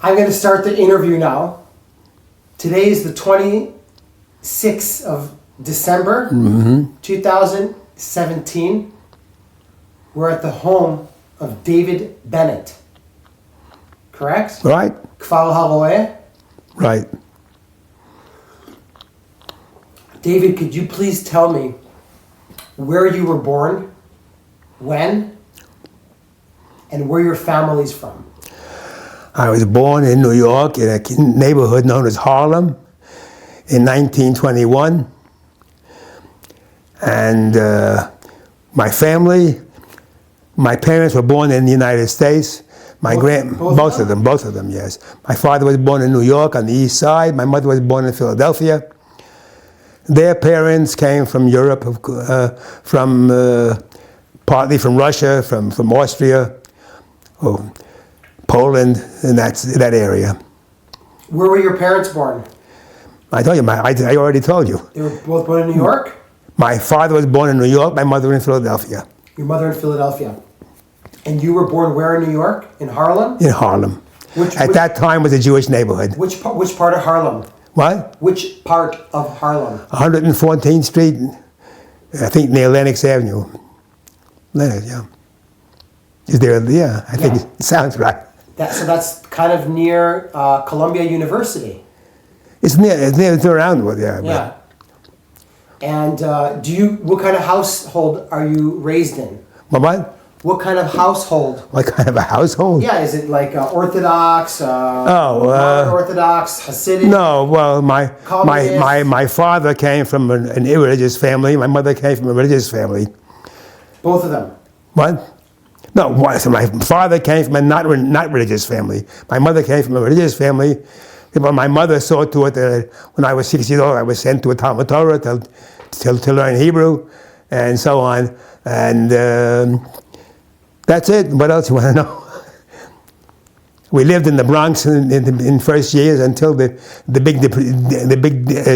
I'm going to start the interview now. Today is the 26th of December, 2017. We're at the home of David Bannett. Correct? Right. Kfar HaRoeh. Right. David, could you please tell me where you were born, when, and where your family's from? I was born in New York in a neighborhood known as Harlem in 1921. And my family, my parents were born in the United States. Both of them, yes. My father was born in New York on the east side. My mother was born in Philadelphia. Their parents came from Europe, partly from Russia, from Austria, Poland, and that area. Where were your parents born? I told you, I already told you. They were both born in New York? My father was born in New York, my mother in Philadelphia. Your mother in Philadelphia. And you were born where in New York? In Harlem? In Harlem. At that time was a Jewish neighborhood. Which part of Harlem? What? Which part of Harlem? 114th Street, I think near Lenox Avenue. Lenox, yeah. Is there? Yeah, I think it sounds right. So that's kind of near Columbia University. It's around with there. Yeah. And what kind of household are you raised in? What? What kind of household? What kind of a household? Yeah, is it like Orthodox, Orthodox, Hasidic? No, well, my father came from an irreligious family. My mother came from a religious family. Both of them? What? No, so my father came from a not religious family. My mother came from a religious family. But my mother saw to it that when I was 6 years old, I was sent to a Talmud Torah to learn Hebrew and so on. And that's it. What else you want to know? We lived in the Bronx in first years until the big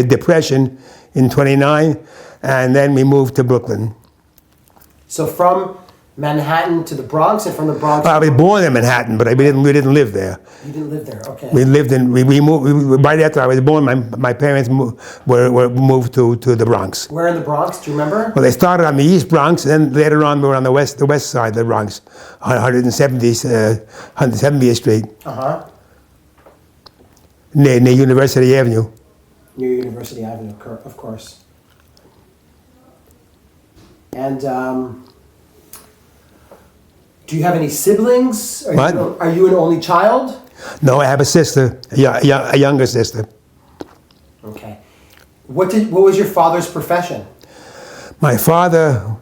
depression in '29, and then we moved to Brooklyn. So from Manhattan to the Bronx, and from the Bronx. I was born in Manhattan, but we didn't live there. You didn't live there, okay. We moved right after I was born. My parents were moved to the Bronx. Where in the Bronx? Do you remember? Well, they started on the East Bronx, and then later on we were on the west side of the Bronx, 170th Street. Near University Avenue. Near University Avenue, of course. And do you have any siblings? Are you an only child? No, I have a sister, a younger sister. Okay. What was your father's profession? My father,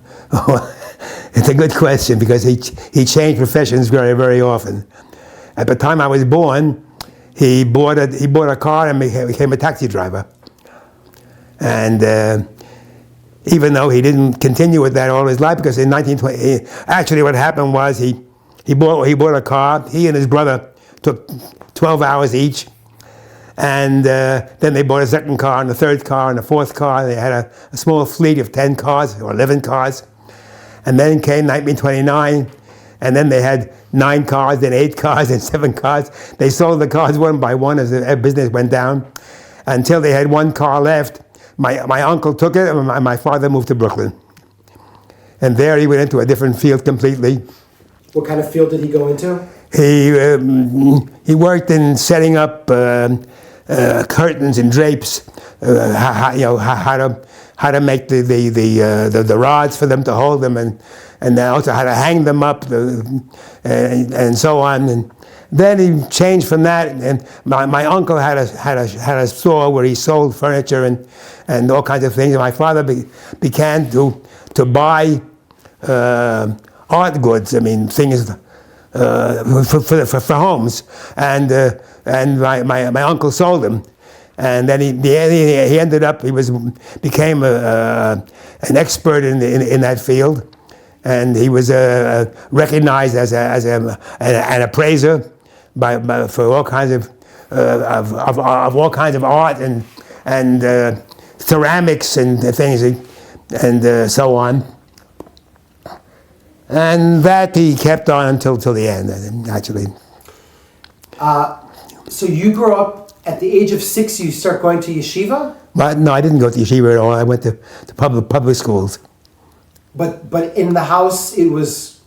it's a good question because he changed professions very, very often. At the time I was born, he bought a car and became a taxi driver. And even though he didn't continue with that all his life, because in 1920, actually what happened was he bought a car. He and his brother took 12 hours each, and then they bought a second car and a third car and a fourth car. They had a small fleet of 10 cars or 11 cars, and then came 1929, and then they had 9 cars, then 8 cars, and 7 cars. They sold the cars one by one as the business went down, until they had 1 car left. My uncle took it, and my father moved to Brooklyn. And there he went into a different field completely. What kind of field did he go into? He worked in setting up curtains and drapes, how to make the rods for them to hold them, and also how to hang them up, and so on. And then he changed from that, and my uncle had a store where he sold furniture and all kinds of things. And my father began to buy art goods. I mean, things for homes, and my uncle sold them. And then he ended up, became an expert in that field, and he was recognized as an appraiser for all kinds of all kinds of art and ceramics and things and so on. And that he kept on until the end, actually. So you grew up at the age of 6. You start going to yeshiva, No, I didn't go to yeshiva at all. I went to public schools. but in the house it was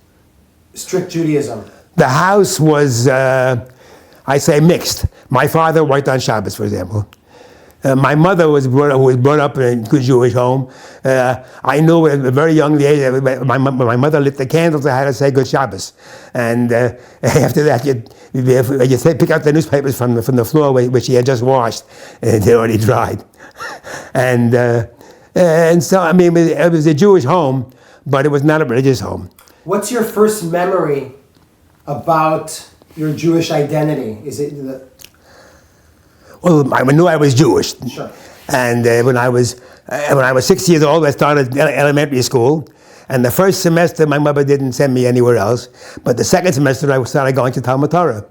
strict Judaism. The house was, I say, mixed. My father worked on Shabbos, for example. My mother was brought up in a good Jewish home. I knew at a very young age, my mother lit the candles, I had to say good Shabbos. And after that, you pick out the newspapers from the floor which she had just washed, and they already dried. And so, I mean, it was a Jewish home, but it was not a religious home. What's your first memory about your Jewish identity? Is it Well, I knew I was Jewish. Sure. And when I was 6 years old, I started elementary school. And the first semester, my mother didn't send me anywhere else. But the second semester, I started going to Talmud Torah.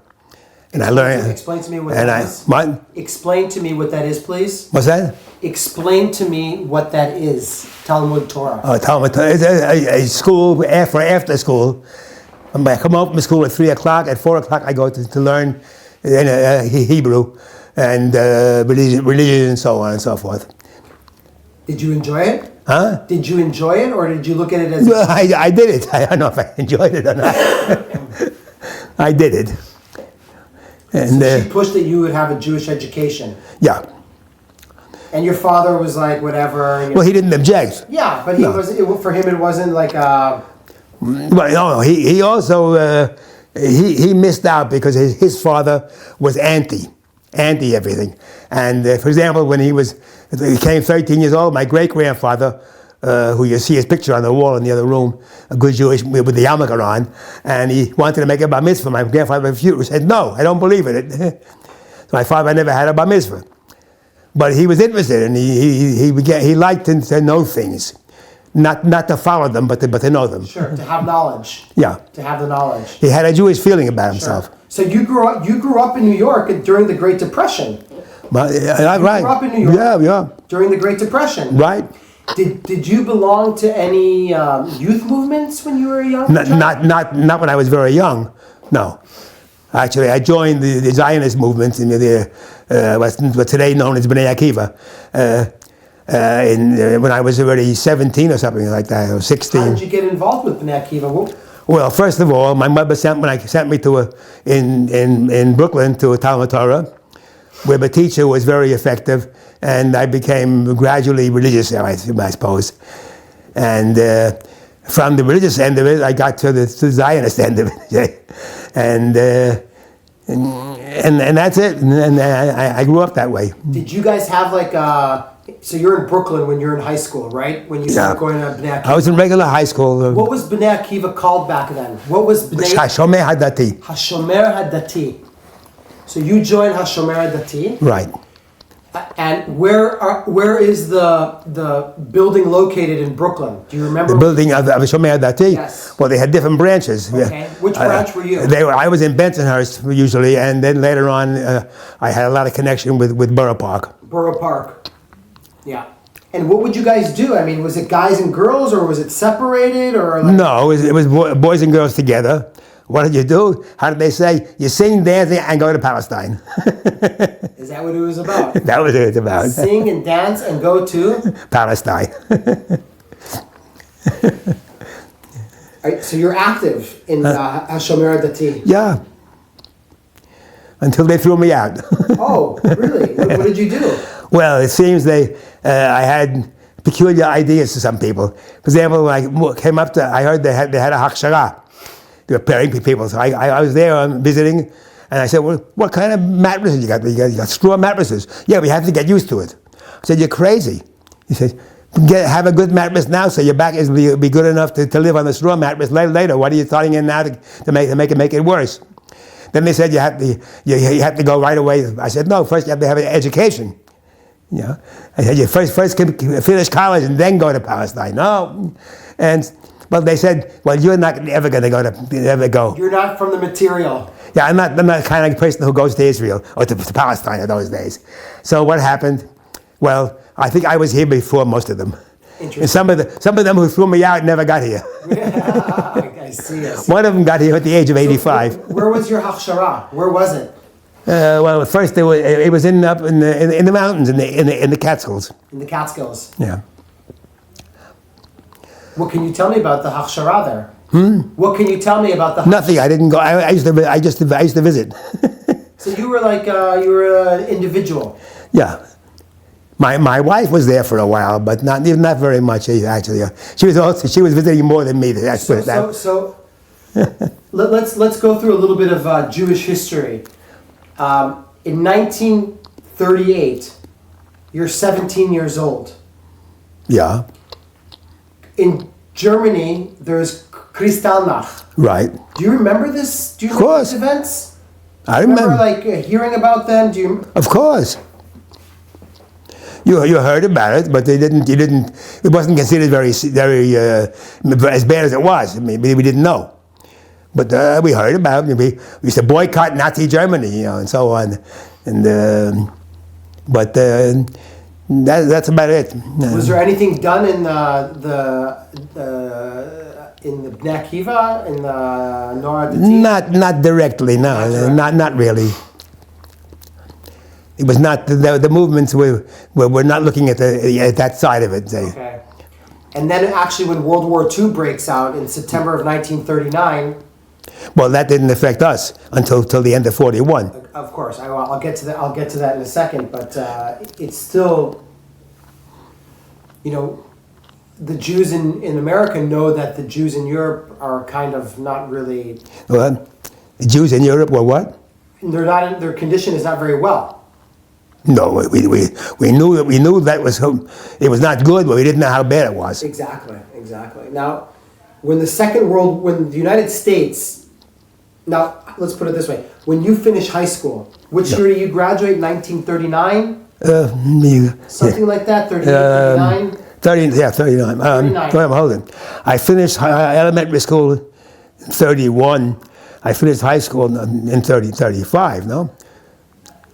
And I learned. Explain to me what that is. What? Explain to me what that is, please. What's that? Explain to me what that is. Talmud Torah. Oh, Talmud Torah. It's a school for after school. I come home from school at 3 o'clock. At 4 o'clock, I go to learn Hebrew and religion and so on and so forth. Did you enjoy it? Huh? Did you enjoy it, or did you look at it as? Well, I did it. I don't know if I enjoyed it or not. I did it. And So she pushed that you would have a Jewish education, yeah. and your father was like, whatever. And Well, he didn't object. yeah, but he No. was. For him, it wasn't like a. Well, no, he also he missed out because his father was anti everything. And for example, when he became 13 years old, my great grandfather, who you see his picture on the wall in the other room, a good Jewish with the yarmulke on, and he wanted to make a bar mitzvah. My grandfather refused. Said, "No, I don't believe in it." So my father never had a bar mitzvah, but he was interested, and he liked to know things. Not to follow them, but to know them. Sure, to have knowledge. Yeah. To have the knowledge. He had a Jewish feeling about himself. So you grew up in New York during the Great Depression. But, right. grew up in New York. Yeah. During the Great Depression. Right. Did you belong to any youth movements when you were a young child? Not when I was very young. No. Actually, I joined the Zionist movement in what's today known as Bnei Akiva. When I was already 17 or something like that, or 16. How did you get involved with Bnei Akiva? Well, first of all, my mother sent me to in Brooklyn to a Talmud Torah, where the teacher was very effective, and I became gradually religious, I suppose. And from the religious end of it, I got to the Zionist end of it, and that's it. And I grew up that way. Did you guys have like so you're in Brooklyn when you're in high school, right? When you started going to Bnei Akiva. I was in regular high school. What was Bnei Akiva called back then? What was Bnei Hashomer Hadati. Hashomer Hadati. So you joined Hashomer Hadati. Right. And where is the building located in Brooklyn? Do you remember? The building of Hashomer Hadati? Yes. Well, they had different branches. Okay. Which branch were you? I was in Bensonhurst usually, and then later on, I had a lot of connection with Borough Park. Borough Park. Yeah. And what would you guys do? I mean, was it guys and girls, or was it separated, or? Like... No, it was boys and girls together. What did you do? How did they say? You sing, dance, and go to Palestine. Is that what it was about? That was what it was about. Sing and dance and go to? Palestine. So you're active in Hashomer Hadati. Yeah. Until they threw me out. Oh, really? What did you do? Well, it seems I had peculiar ideas to some people. For example, when I came up I heard they had a hakshara. They were pairing people. So I was there visiting, and I said, "Well, what kind of mattresses you got? You got straw mattresses." "Yeah, we have to get used to it." I said, "You're crazy." He said, "Have a good mattress now, so your back will be good enough to live on the straw mattress later. What are you starting in now to make it worse?" Then they said, you have to go right away. I said, "No, first you have to have an education. You know, I said, you first finish college and then go to Palestine." No. But they said, "Well, you're not ever going to go. You're not from the material." Yeah, I'm not the kind of person who goes to Israel or to Palestine in those days. So what happened? Well, I think I was here before most of them. And some of them who threw me out never got here. Yeah, I see. One of them got here at the age of 85. Where was your hachshara? Where was it? Well, at first it was up in the mountains, in the Catskills. In the Catskills. Yeah. What can you tell me about the Hachshara there? What can you tell me about the? Nothing. I didn't go. I used to visit. So you were like you were an individual. Yeah. My wife was there for a while, but not very much actually. She was visiting more than me. So let's go through a little bit of Jewish history. In 1938, you're 17 years old. Yeah. In Germany, there's Kristallnacht. Right. Do you remember this? Do you remember these events? I remember. Like hearing about them? Do you? Of course. You heard about it, but you didn't. It wasn't considered very as bad as it was. I mean, we didn't know, but we heard about it. We used to boycott Nazi Germany, and so on, and that's about it. Was there anything done in the Bnei Akiva, in the Nora Dati? Not directly, no, not really. It was not the movements were not looking at that side of it. Okay. And then actually when World War II breaks out in September of 1939. Well, that didn't affect us until the end of 41. Of course, I'll get to that. I'll get to that in a second. But it's still, the Jews in America know that the Jews in Europe are kind of not really. Well, the Jews in Europe were what? They're not. Their condition is not very well. No, we knew that it was not good, but we didn't know how bad it was. Exactly. Now, when the United States, now let's put it this way: when you finish high school, which year do you graduate? 1939. Something like that. 38, 39. 39. 39. Hold on. I finished elementary school in 31. I finished high school in 35. No.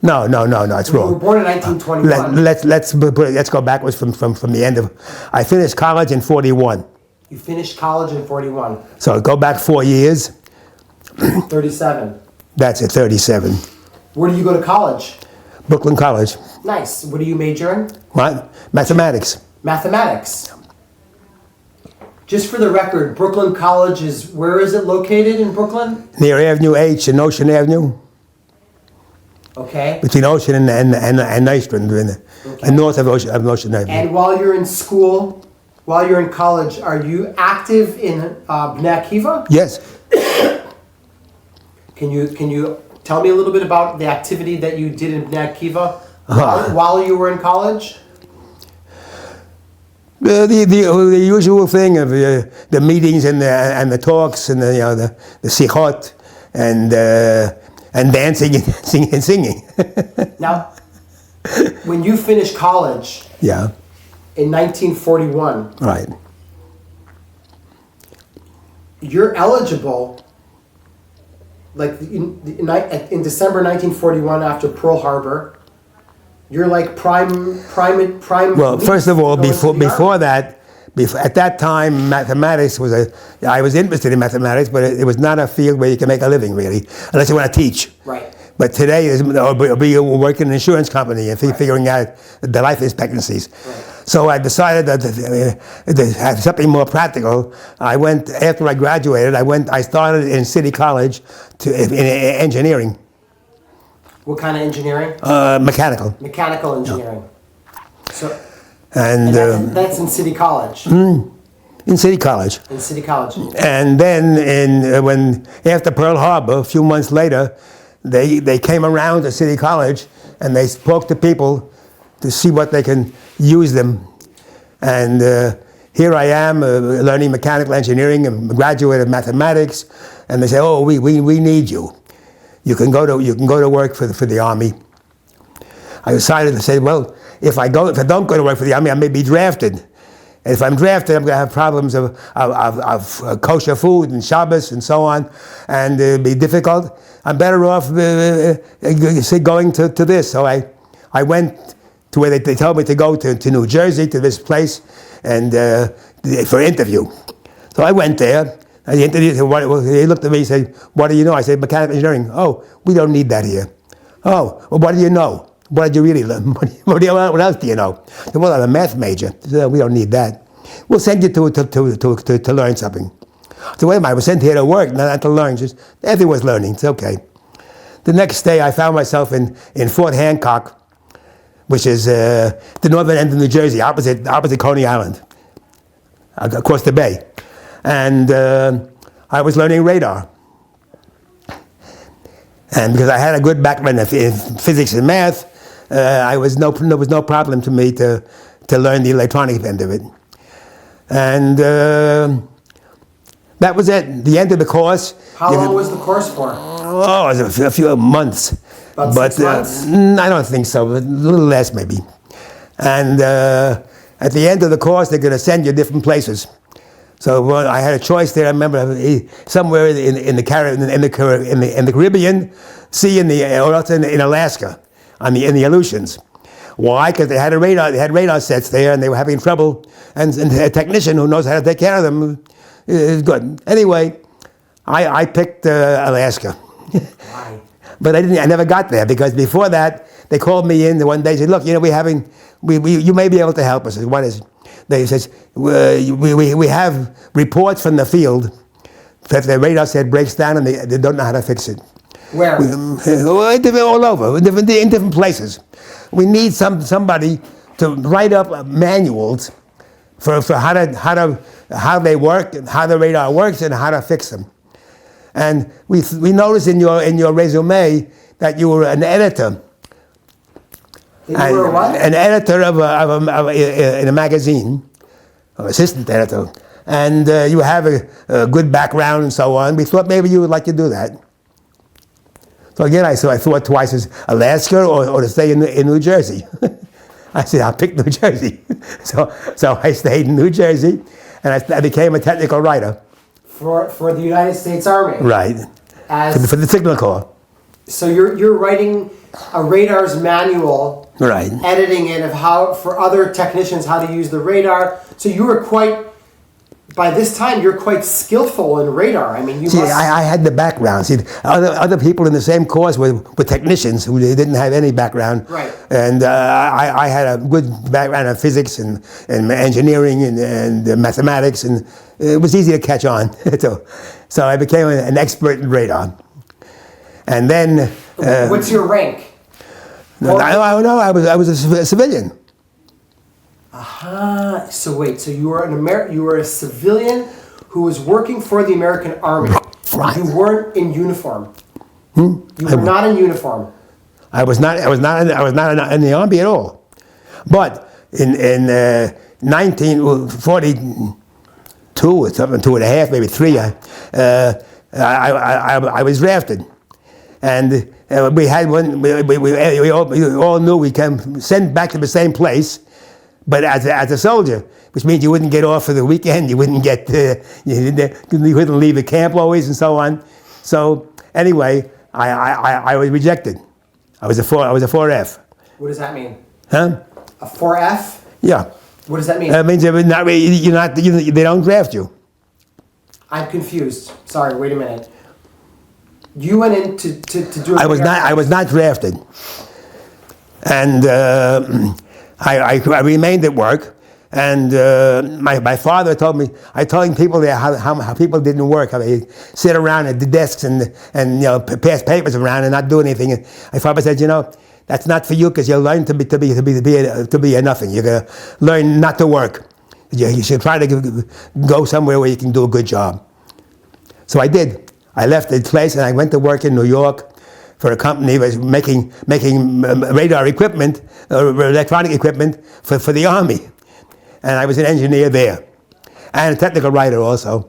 No, it's wrong. You were born in 1921. Let's go backwards from the end of. I finished college in 41. You finished college in 41. So go back 4 years. 37. That's it, 37. Where do you go to college? Brooklyn College. Nice. What do you major in? What? Mathematics. Mathematics. Just for the record, Brooklyn College where is it located in Brooklyn? Near Avenue H and Ocean Avenue. Okay. Between Ocean and Nystrand, and north of Ocean Avenue. And while you're in school, while you're in college, are you active in Bnei Akiva? Yes. Can you tell me a little bit about the activity that you did in Bnei Akiva while you were in college? The usual thing of the meetings and the talks and the sichot and dancing and singing. Now, when you finished college, in 1941, right, you're eligible. Like in December 1941, after Pearl Harbor, you're like prime. Well, first of all, before that. At that time, mathematics I was interested in mathematics, but it was not a field where you can make a living, really, unless you want to teach. Right. But today, I'll be working in an insurance company and figuring out the life expectancies. Right. So I decided that to have something more practical. After I graduated, I started in City College in engineering. What kind of engineering? Mechanical. Mechanical engineering. So. And that's in City College. In City College. In City College. And then when after Pearl Harbor, a few months later, they came around to City College and they spoke to people to see what they can use them. And here I am learning mechanical engineering and graduate of mathematics, and they say, "Oh, we need you. You can go to work for the Army." I decided to say, well, if I don't go to work for the Army, I may be drafted. And if I'm drafted, I'm going to have problems of kosher food and Shabbos and so on, and it'll be difficult. I'm better off going to this. So I went to where they told me to go to New Jersey, to this place, and for interview. So I went there. And the interview, he looked at me and said, "What do you know?" I said, "Mechanical engineering." "Oh, we don't need that here." Oh, well, what do you know? What did you really learn? What else do you know? Well, I'm a math major. So we don't need that. We'll send you to learn something. So wait a minute, I was sent here to work, not to learn. Just everyone's learning. It's okay. The next day, I found myself in Fort Hancock, which is the northern end of New Jersey, opposite Coney Island, across the bay. And I was learning radar. And because I had a good background in physics and math, there was no problem to me to learn the electronic end of it. And that was it, the end of the course. How long was the course for? Oh, it was a few months. About 6 months? I don't think so, a little less maybe. And at the end of the course, they're going to send you different places. So I had a choice there. I remember somewhere in the Caribbean Sea, or else in Alaska, in the Aleutians. Why? Because they had radar sets there, and they were having trouble. And a technician who knows how to take care of them is good. Anyway, I picked Alaska. Why? But I never got there, because before that they called me in one day and said, look, you may be able to help us. What is it? They says, we have reports from the field that the radar set breaks down and they don't know how to fix it. Where? All over, in different places. We need somebody to write up manuals for how they work, and how the radar works, and how to fix them. And we noticed in your resume that you were an editor. You were what? An editor in a magazine, or assistant editor, and you have a good background and so on. We thought maybe you would like to do that. So again, I thought twice: as Alaska or to stay in New Jersey. I said, I'll pick New Jersey. So I stayed in New Jersey, and I became a technical writer. For the United States Army. Right. For the Signal Corps. So you're writing a radar's manual. Right. Editing it of how, for other technicians, how to use the radar. So you were by this time, you're quite skillful in radar. I mean, I had the background. See, other people in the same course were technicians who didn't have any background. Right. And I had a good background in physics and engineering and mathematics, and it was easy to catch on. So I became an expert in radar. And then... What's your rank? I was a civilian. Aha. So wait. So you were you were a civilian who was working for the American Army. Right. You weren't in uniform. You were not in uniform. I was not in the Army at all. But in 1942 or something, 2.5, maybe 3, I was drafted. And we had one. We all knew we came sent back to the same place, but as a soldier, which means you wouldn't get off for the weekend. You wouldn't get. You couldn't leave the camp always, and so on. So anyway, I was rejected. I was a 4F. What does that mean? Huh? A 4F? Yeah. What does that mean? That means they don't draft you. I'm confused. Sorry. Wait a minute. You went in to do. I was not drafted, and I remained at work. And my father told me, I told people there how people didn't work, how they sit around at the desks and pass papers around and not do anything. And my father said, that's not for you, because you'll learn to be a nothing. You're gonna learn not to work. You should try to go somewhere where you can do a good job. So I did. I left the place and I went to work in New York for a company that was making radar equipment, electronic equipment for the Army. And I was an engineer there, and a technical writer also.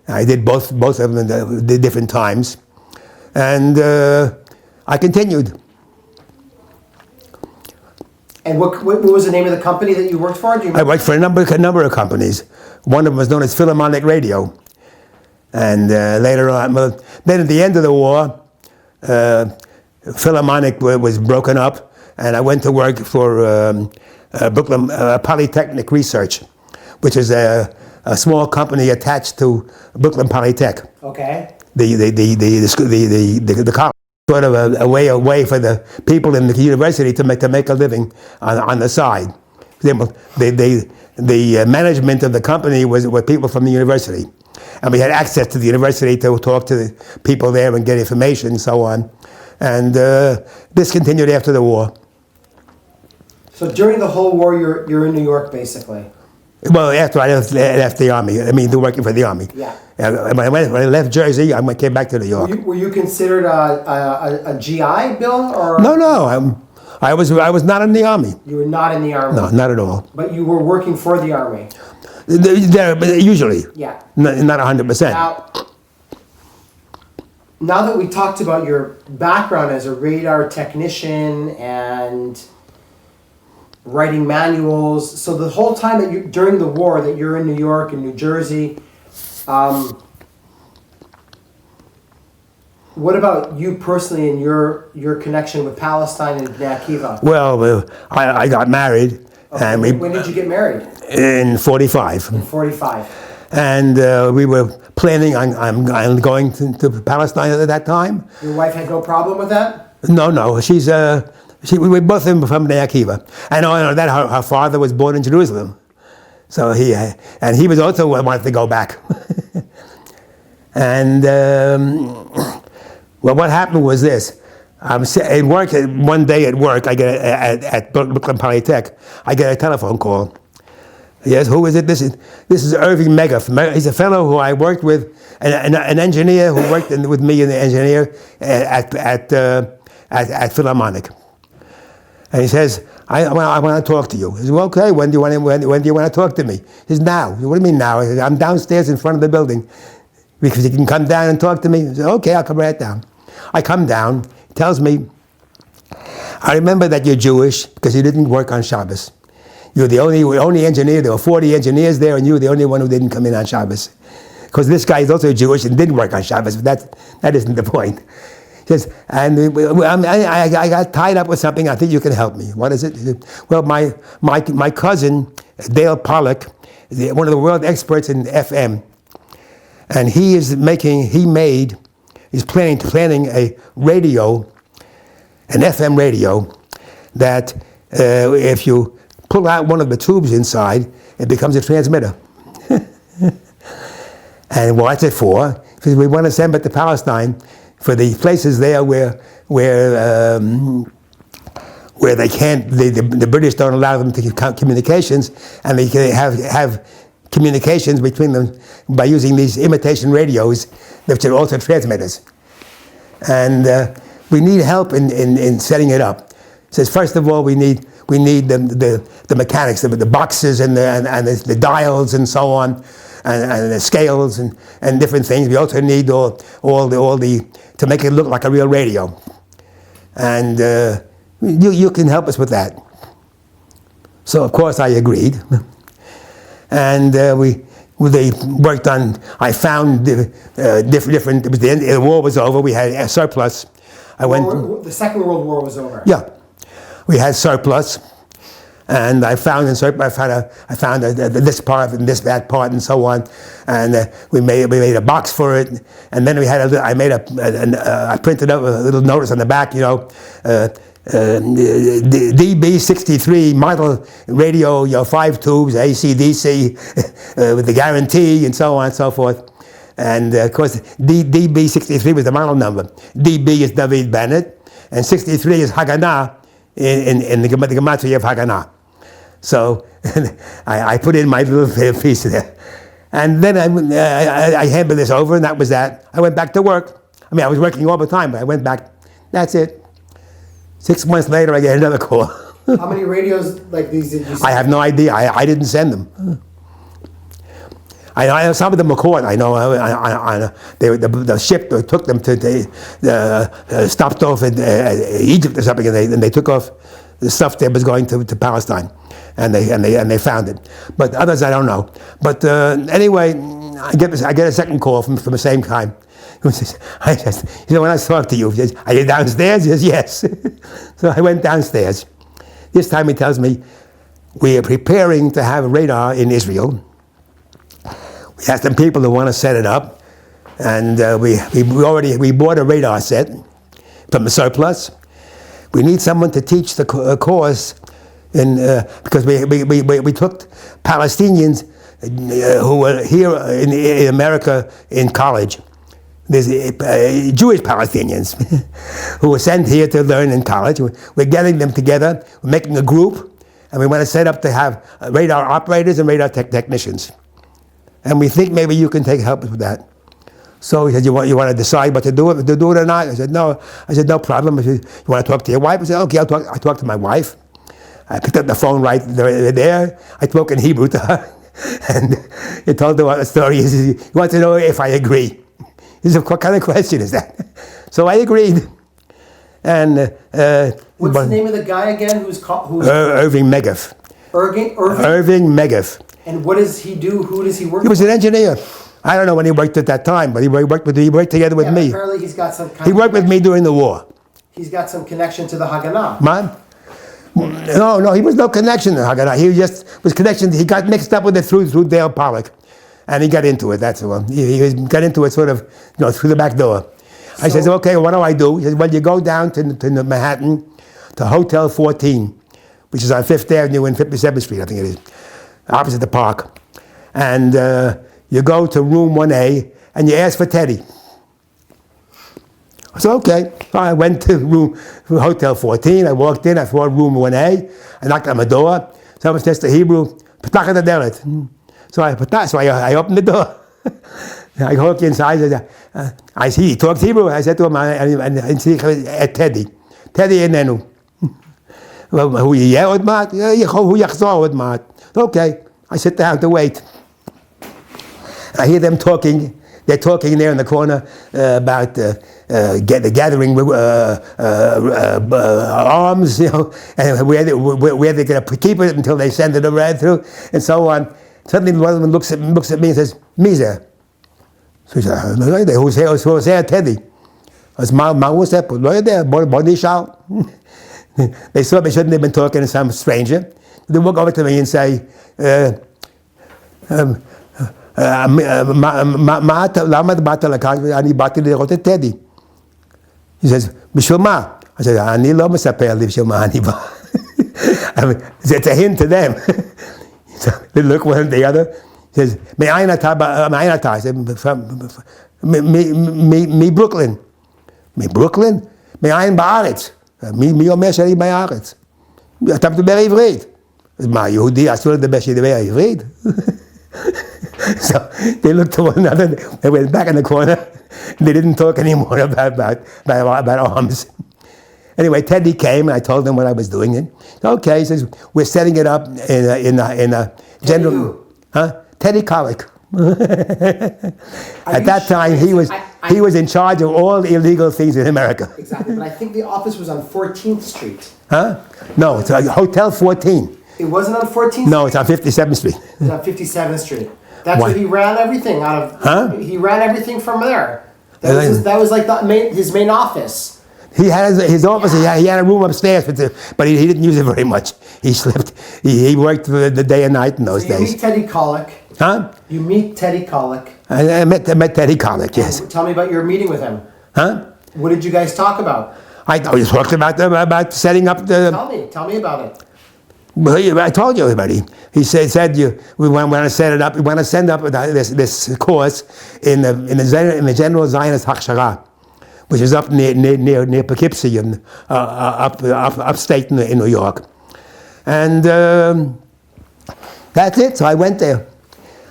I did both of them at the different times, and I continued. And what was the name of the company that you worked for? I worked for a number of companies. One of them was known as Philharmonic Radio. And later on, then at the end of the war, Philharmonic was broken up, and I went to work for Brooklyn Polytechnic Research, which is a small company attached to Brooklyn Polytech. Okay. The college. sort of a way for the people in the university to make a living on the side. The management of the company were people from the university, and we had access to the university to talk to the people there and get information and so on. And this continued after the war. So during the whole war, you're in New York, basically. Well, after I left the army, working for the army. Yeah. When I left Jersey, I came back to New York. Were you considered a GI, Bill, or No. I was not in the army. you were not in the army? No, not at all. But you were working for the army. Usually. Yeah. Not 100%. Now that we talked about your background as a radar technician and writing manuals, so the whole time that you during the war that you're in New York and New Jersey, what about you personally and your connection with Palestine and Bnei Akiva? Well, I got married. Okay. And when did you get married? In 45. In 45. And we were planning on going to Palestine at that time. Your wife had no problem with that? No. We were both from Bnei Akiva. And on that, her father was born in Jerusalem. So he was also wanted to go back. And well, what happened was this. At work, one day at work, I get at Brooklyn Polytech, I get a telephone call. Yes, who is it? This is Irving Mega. He's a fellow who I worked with, an engineer who worked with me, an engineer at Philharmonic. And he says, I want to talk to you. He says, well, okay, when do you want to talk to me? He says, now. What do you mean now? He says, I'm downstairs in front of the building. Because you can come down and talk to me. He says, okay, I'll come right down. I come down. He tells me, I remember that you're Jewish because you didn't work on Shabbos. You're the only engineer. There were 40 engineers there, and you were the only one who didn't come in on Shabbos. Because this guy is also Jewish and didn't work on Shabbos, but that isn't the point. He says, and I got tied up with something. I think you can help me. What is it? He said, well, my cousin Dale Pollock is one of the world experts in FM, and he's planning a radio, an FM radio, that if you pull out one of the tubes inside, it becomes a transmitter. And what's it for? Because we want to send it to Palestine for the places there where they can't, the British don't allow them to have communications, and they can have communications between them by using these imitation radios, which are also transmitters. And we need help in setting it up. It says, first of all, we need the mechanics, the boxes and the dials and so on, and the scales and different things. We also need all the to make it look like a real radio. And you can help us with that. So of course I agreed. And they worked on, I found different, the war was over, we had a surplus. The Second World War was over. Yeah. We had surplus, and I found this part and that part and so on, and we made a box for it, and then I printed up a little notice on the back, DB63 model radio, 5 tubes, AC/DC, with the guarantee and so on and so forth. And of course, DB63 was the model number. DB is David Bannett, and 63 is Haganah in the gematria of Haganah. So I put in my little piece there. And then I handed this over, and that was that. I went back to work. I mean, I was working all the time, but I went back. That's it. 6 months later, I get another call. How many radios like these did you send? I have no idea. I didn't send them. I know some of them were caught. I know the ship took them to stopped off in Egypt or something, and they took off the stuff that was going to Palestine, and they found it. But others I don't know. But anyway, I get a second call from the same kind. When I talk to you, he says, are you downstairs? He says, yes. So I went downstairs. This time he tells me, we are preparing to have a radar in Israel. We have some people who want to set it up, and we bought a radar set. from the surplus. We need someone to teach the course, because we took Palestinians who were here in America in college. There's Jewish Palestinians who were sent here to learn in college. We're getting them together, we're making a group, and we want to set up to have radar operators and radar technicians. And we think maybe you can help us with that. So he said, you want to decide what to do it or not? I said, no. I said, no problem. I said, you want to talk to your wife? I said, okay, I talked to my wife. I picked up the phone right there. I spoke in Hebrew to her. And he told her what the story is. He wants to know if I agree. He said, what kind of question is that? So I agreed. And what's the name of the guy again who's Irving Megaff. Irving Megaff. And what does he do? Who does he work with? He was an engineer. I don't know when he worked at that time, but he worked together with me. Apparently he's got some He worked with me during the war. He's got some connection to the Haganah. Man? No, he was no connection to Haganah. He was connection. He got mixed up with it through Dale Pollock. And he got into it, that's all. He got into it sort of, through the back door. I said, okay, what do I do? He said, well, you go down to Manhattan, to Hotel 14, which is on 5th Avenue and 57th Street, I think it is, opposite the park. And you go to room 1A, and you ask for Teddy. I said, okay. So I went to Hotel 14, I walked in, I saw room 1A, I knocked on the door, someone says to Hebrew, Patach Adalet. So I opened the door. I walk inside. I see he talks Hebrew. I said to him, I see Teddy. Teddy Enenu. Who you yell with Matt? Who you saw with Matt? Okay. I sit down to wait. I hear them talking. They're talking there in the corner about the gathering arms, and where they're going to keep it until they send it around through, and so on. Suddenly one of them looks at me and says, Miser. So he said, who's here, Teddy? I said, who's that? Body shout. They thought they shouldn't have been talking to some stranger. They walk over to me and say, Teddy. He says, בשביל מה? I said, אני לא מספר לי בשביל מה אני בא. It's a hint to them. So they look one at the other. He says, מאין אתה? I said, מברוקלין. מברוקלין? מאין בארץ? מי אומר שאני בארץ? אתה מדבר עברית. אז מה, יהודי אסור לדבר שידבר עברית? So they looked to one another, they went back in the corner, and they didn't talk anymore about arms. Anyway, Teddy came, and I told him what I was doing. Okay, he says, we're setting it up in a general... Teddy Kollek. At that time, he was in charge of all the illegal things in America. Exactly, but I think the office was on 14th Street. No, it's Hotel 14. It wasn't on 14th Street? No, it's on 57th Street. It's on 57th Street. That's where he ran everything out of. He ran everything from there. That was like his main office. He had his office. He had a room upstairs, but he didn't use it very much. He slept. He worked the day and night in those days. You meet Teddy Kollek. You meet Teddy Kollek. I met Teddy Kollek. Yes. Tell me about your meeting with him. What did you guys talk about? I talked about setting up the. Tell me about it. Well, I told you already. He said we want to set it up. We want to send up this course in the General Zionist Hachshara, which is up near Poughkeepsie, upstate in New York, and that's it. So I went there.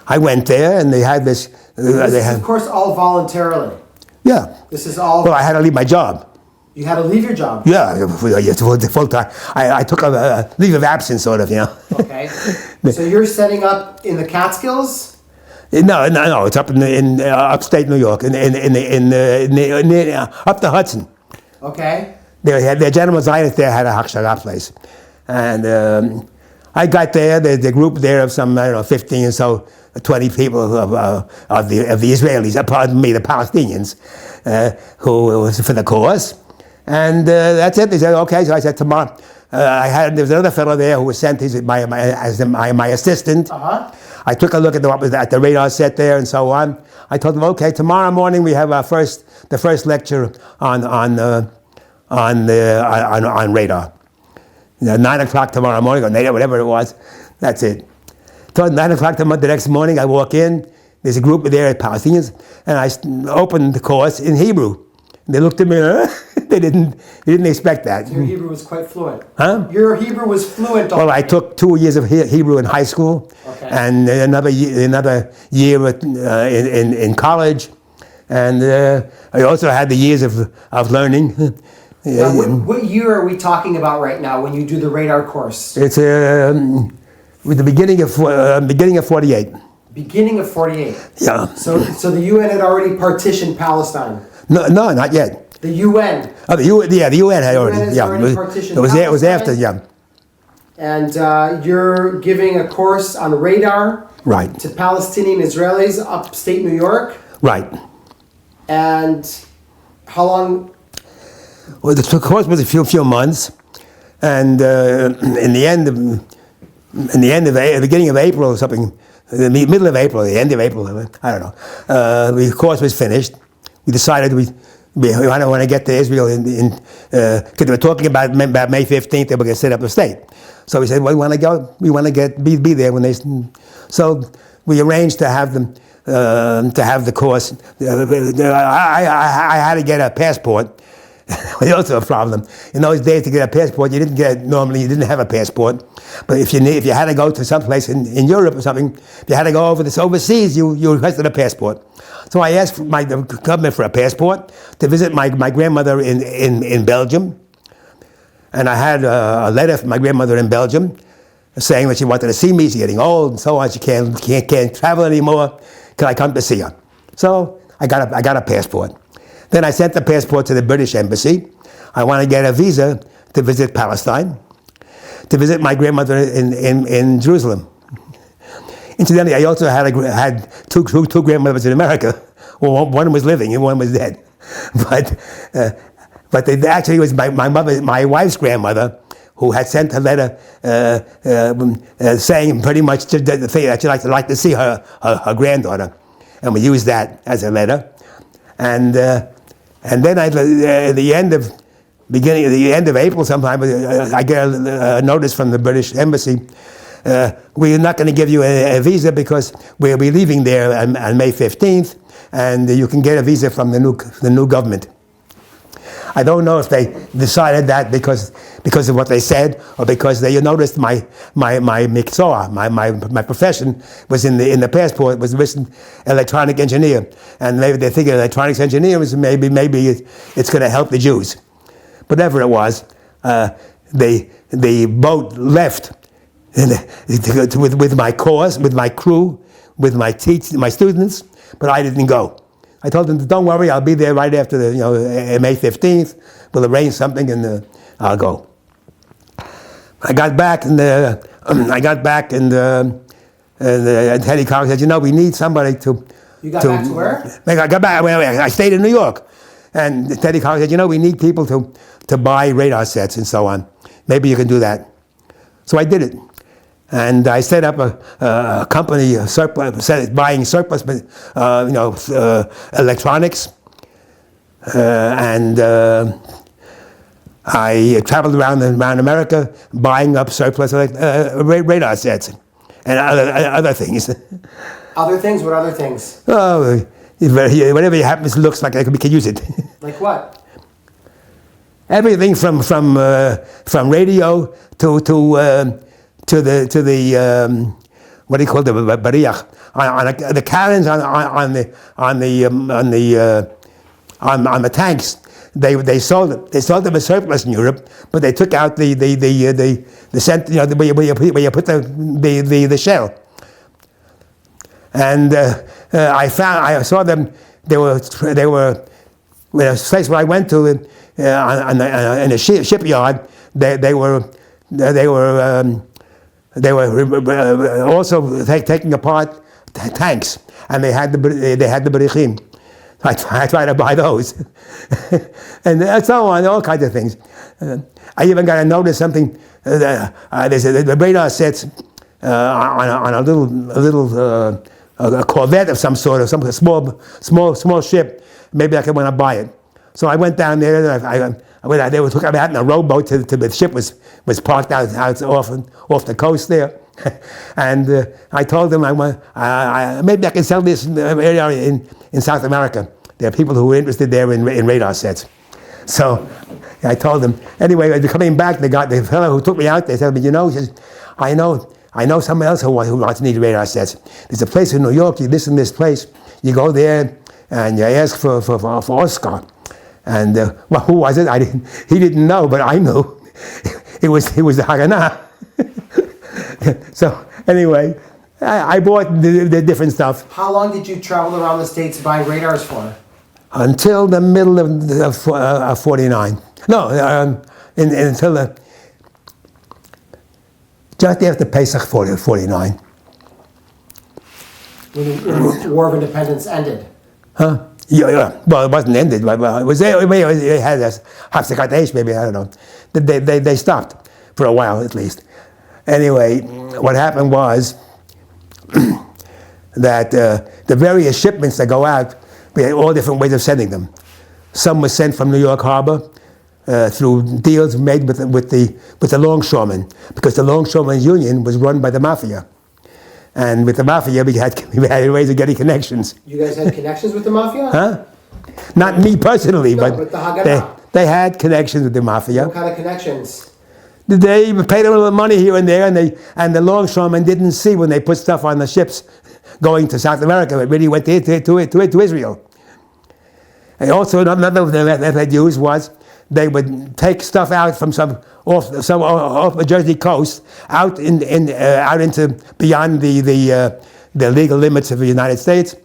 And they had this. This is, of course, all voluntarily. Yeah. This is all. Well, I had to leave my job. You had to leave your job? Yeah, full time. I took a leave of absence, sort of, Okay. So you're setting up in the Catskills? No. It's up in upstate New York, up the Hudson. Okay. The General Zionist there had a Hachshara place, and I got there. The group there of some 15 or so, 20 people of the Israelis, pardon me, the Palestinians, who was for the course. And that's it. They said, okay. So I said, tomorrow. There was another fellow there who was sent as my assistant. I took a look at what was at the radar set there and so on. I told them, okay, tomorrow morning we have the first lecture on on radar. 9 o'clock tomorrow morning, or whatever it was, that's it. So 9 o'clock the next morning, I walk in, there's a group there, Palestinians, and I opened the course in Hebrew. They looked at me, they didn't expect that. Your Hebrew was quite fluent. Huh? Your Hebrew was fluent. Well, I took 2 years of Hebrew in high school, okay. And another year in college, and I also had the years of learning. Now, what year are we talking about right now when you do the radar course? It's with the beginning of 48. Beginning of 48. Yeah. So the UN had already partitioned Palestine. No, not yet. The UN. Oh, the UN had already. Yeah, already partitioned it was after. Yeah. And you're giving a course on radar. Right. To Palestinian Israelis upstate New York. Right. And how long? Well, the course was a few months, and in the beginning of April or something, the middle of April, the end of April, I don't know. The course was finished. We decided we want to get to Israel because they were talking about May 15th. They were going to set up a state. So we said, well, we want to go. We want to be there when they. So we arranged to have them to have the course. I had to get a passport. It was also a problem. In those days, to get a passport, you didn't have a passport. But if you had to go to some place in Europe or something, if you had to go overseas, you requested a passport. So I asked the government for a passport to visit my grandmother in Belgium. And I had a letter from my grandmother in Belgium saying that she wanted to see me. She's getting old and so on. She can't travel anymore. Can I come to see her? So I got a passport. Then I sent the passport to the British Embassy. I want to get a visa to visit Palestine, to visit my grandmother in Jerusalem. Incidentally, I also had two grandmothers in America. Well, one was living and one was dead. But they actually was my wife's grandmother, who had sent a letter saying pretty much that she'd like to see her granddaughter, and we used that as a letter. And then at the end of April sometime, I get a notice from the British Embassy. We're not going to give you a visa because we'll be leaving there on May 15th, and you can get a visa from the new government. I don't know if they decided that because of what they said, or because they noticed my mikzoah, my profession was in the passport was written electronic engineer, and maybe they figured electronics engineer was maybe it's going to help the Jews. Whatever it was, the boat left with my course, with my crew, with my students, but I didn't go. I told them, don't worry, I'll be there right after May 15th. We'll arrange something and I'll go. I got back and Teddy Carr said, we need somebody to... You got back to where? I got back, I stayed in New York. And Teddy Carr said, we need people to buy radar sets and so on. Maybe you can do that. So I did it. And I set up a company, buying surplus, electronics, and I traveled around America buying up surplus radar sets and other things. Other things? What other things? Oh, whatever happens looks like I can use it. Like what? Everything from radio to the what do you call the bariach on the cannons on the tanks. They sold them as surplus in Europe, but they took out the where you put the shell. And I saw them. They were in a place where I went to in a shipyard. They were also taking apart tanks, and they had the barichim. I tried to buy those, and so on, all kinds of things. I even got to notice something. There's the radar sets on a little a corvette of some sort, or some small ship. Maybe I could want to buy it. So I went down there and They were took out in a rowboat to the ship was parked out off the coast there. And I told them maybe I can sell this area in South America. There are people who are interested there in radar sets. So I told them. Anyway, coming back, the fellow who took me out there said, he says, I know someone else who wants to need radar sets. There's a place in New York, you listen to this place, you go there and you ask for Oscar. And who was it? He didn't know, but I knew. It was the Haganah. So anyway, I bought the different stuff. How long did you travel around the States buying radars for? Until the middle of 49. No, until just after Pesach 49. When the War of Independence ended? Huh? Yeah. Well, it wasn't ended. But it was there. It had a half maybe, I don't know. They stopped for a while at least. Anyway, what happened was that the various shipments that go out, we had all different ways of sending them. Some were sent from New York Harbor through deals made with the longshoremen, because the longshoremen's union was run by the mafia. And with the mafia, we had ways of getting connections. You guys had connections with the mafia? Huh? Not me personally, No, but the Haganah. they had connections with the mafia. What kind of connections? They paid a little money here and there, and the longshoremen didn't see when they put stuff on the ships going to South America. It really went to Israel. And also another thing that they used was they would take stuff out from off the Jersey coast out into beyond the legal limits of the United States,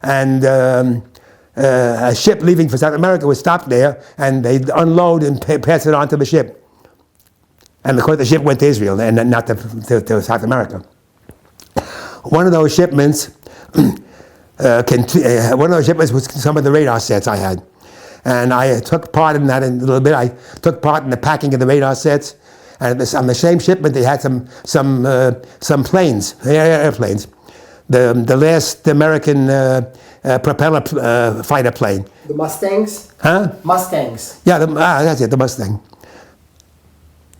and a ship leaving for South America would stop there, and they'd unload and pass it on to the ship. And of course, the ship went to Israel and not to South America. One of those shipments, was some of the radar sets I had, and I took part in that a little bit. I took part in the packing of the radar sets, and on the same shipment they had some planes, airplanes. The last American propeller fighter plane. The Mustangs? Huh? Mustangs. Yeah, that's it, the Mustang.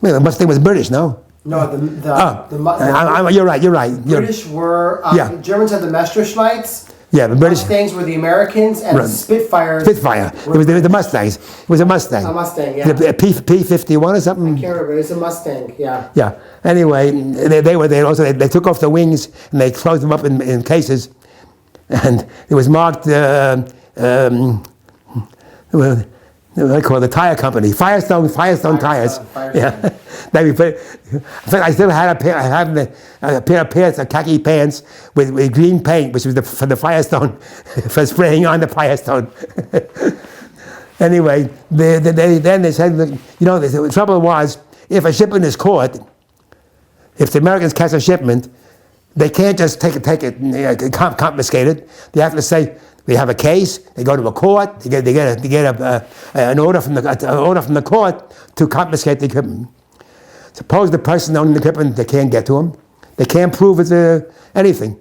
Well, the Mustang was British, no? No, You're right. British were, Germans had the Messerschmitts. Yeah, the British. Mustangs were the Americans, and the Spitfires. Spitfire. It was the Mustangs. It was a Mustang. A Mustang, yeah. A P-51 or something? I can't remember. It was a Mustang, yeah. Yeah. Anyway, they were there also. They took off the wings and they closed them up in cases. And it was marked, what I call the tire company, Firestone tires. Firestone. Yeah, in fact, I still had a pair of pants, khaki pants with green paint, which was for the Firestone, for spraying on the Firestone. Anyway, then they said, the trouble was, if a shipment is caught, if the Americans catch a shipment, they can't just take it, confiscate it. They have to say, we have a case. They go to a court. They get an order from the court to confiscate the equipment. Suppose the person owning the equipment, they can't get to him. They can't prove it's anything.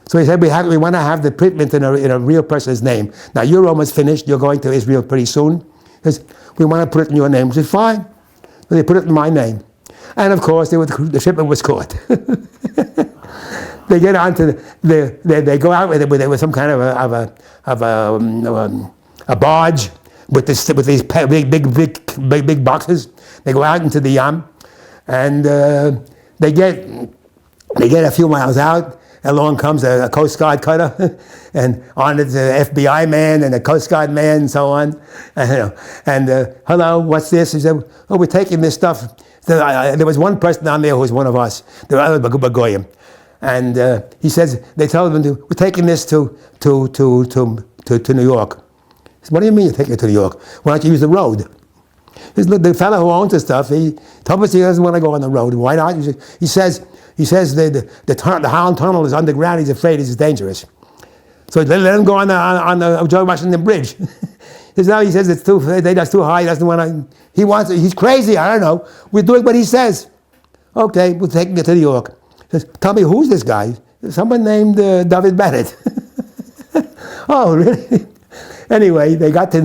So he said, we want to have the printment in a real person's name. Now you're almost finished. You're going to Israel pretty soon. He says, we want to put it in your name. I said, fine. So they put it in my name, and of course the shipment was caught. They get onto they go out with some kind of a barge with these big boxes. They go out into the Yam, and they get a few miles out. Along comes a Coast Guard cutter, and on it's an FBI man and a Coast Guard man and so on. And hello, what's this? He said, oh, we're taking this stuff. There was one person on there who was one of us. There were other Bagoyim. And he says, they told him, we're taking this to New York. He said, what do you mean you're taking it to New York? Why don't you use the road? He said, the fellow who owns the stuff, he told us he doesn't want to go on the road. Why not? He says the Holland Tunnel is underground. He's afraid it's dangerous. So let him go on the George Washington Bridge. He says it's too high. He doesn't want to. He's crazy. I don't know. We're doing what he says. Okay, we're taking it to New York. Says, tell me, who's this guy? Someone named David Bannett. Oh, really? Anyway, they got to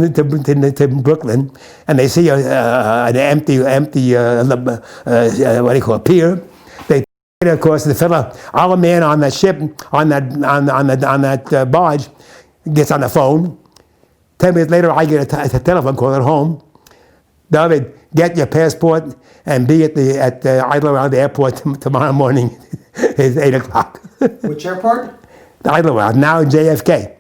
Brooklyn, and they see an empty what do you call it, pier. They, of course, the fellow, our man on that ship, on that barge, gets on the phone. 10 minutes later, I get a telephone call at home. David, get your passport and be at the Idle Around Airport tomorrow morning. It's 8 o'clock. Which airport? The Idle Around, now JFK.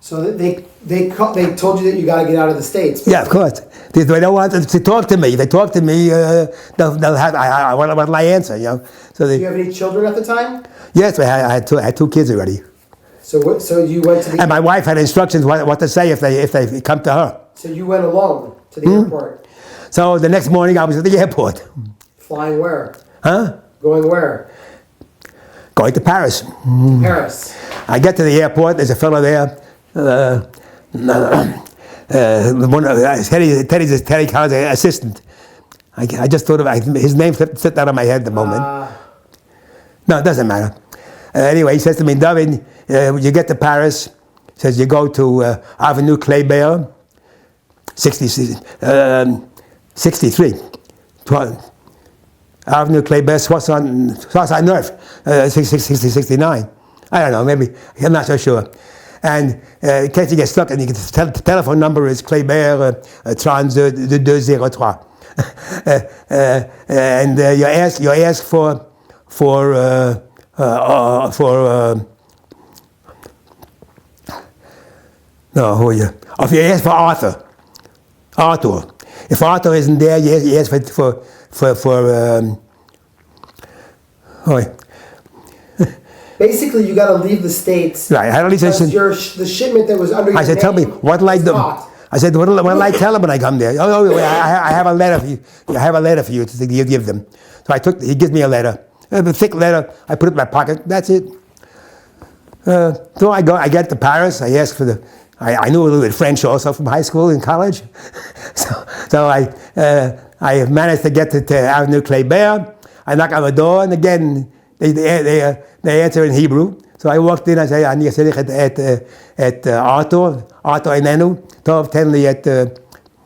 So they told you that you got to get out of the States. Yeah, of course. They don't want to talk to me. They talk to me. They'll have. What will I answer? You know. So Do you have any children at the time? Yes, I had two kids already. So you went to the. And my wife had instructions what to say if they come to her. So you went alone to the airport. So the next morning I was at the airport. Flying where? Huh? Going where? Going to Paris. Paris. I get to the airport. There's a fellow there. Teddy Collins' assistant. I just thought of his name slipped out of my head at the moment. No, it doesn't matter. Anyway, he says to me, David, you get to Paris. Says you go to Avenue Kléber, 63. Avenue Kléber, 69. I don't know, maybe, I'm not so sure. And in case you get stuck, and the telephone number is Kléber 3203. And you ask for no, who are you? If you ask for Arthur. If Arthur isn't there, you ask for Basically, you got to leave the States. Right. I had to leave the shipment that was under your I said, name. tell me, what will I do? I said, what will I tell them when I come there? I have a letter for you. I have a letter for you to give them. So he gives me a letter. A thick letter. I put it in my pocket. That's it. So I get to Paris. I ask for I knew a little bit of French also from high school and college. so I managed to get to Avenue Kléber. I knock on the door, and again, they answer in Hebrew. So I walked in. I say, "Ani at Arthur Enenu Tov Tenli at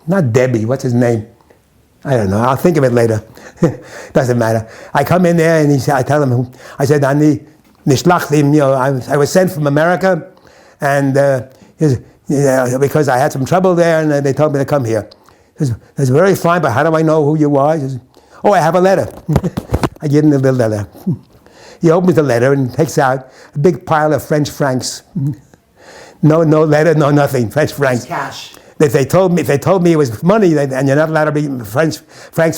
not Debbie. What's his name? I don't know. I'll think of it later. Doesn't matter. I come in there, and I tell him. I said, "Ani nishlachtim." You know, I was sent from America, and because I had some trouble there, and they told me to come here. He says, "It's very fine, but how do I know who you are?" He says, "Oh, I have a letter." I give him the letter. He opens the letter and takes out a big pile of French francs. No letter, no nothing. French francs. Cash. If they told me it was money, and you're not allowed to bring francs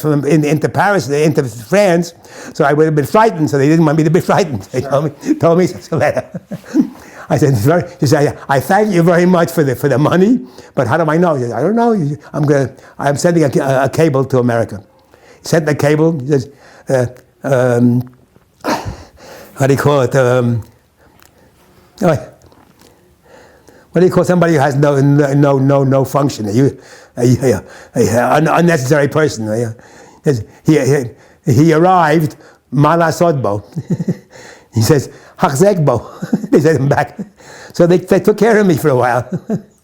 from into Paris, into France, so I would have been frightened. So they didn't want me to be frightened. They told me it's a letter. I said, he said, I thank you very much for the money, but how do I know? He said, I don't know. I'm sending a cable to America. He sent the cable. He says, what do you call it? What do you call somebody who has no function? An unnecessary person. He arrived, Mala Sodbo. He says, Hachzekbo. They sent him back. So they took care of me for a while.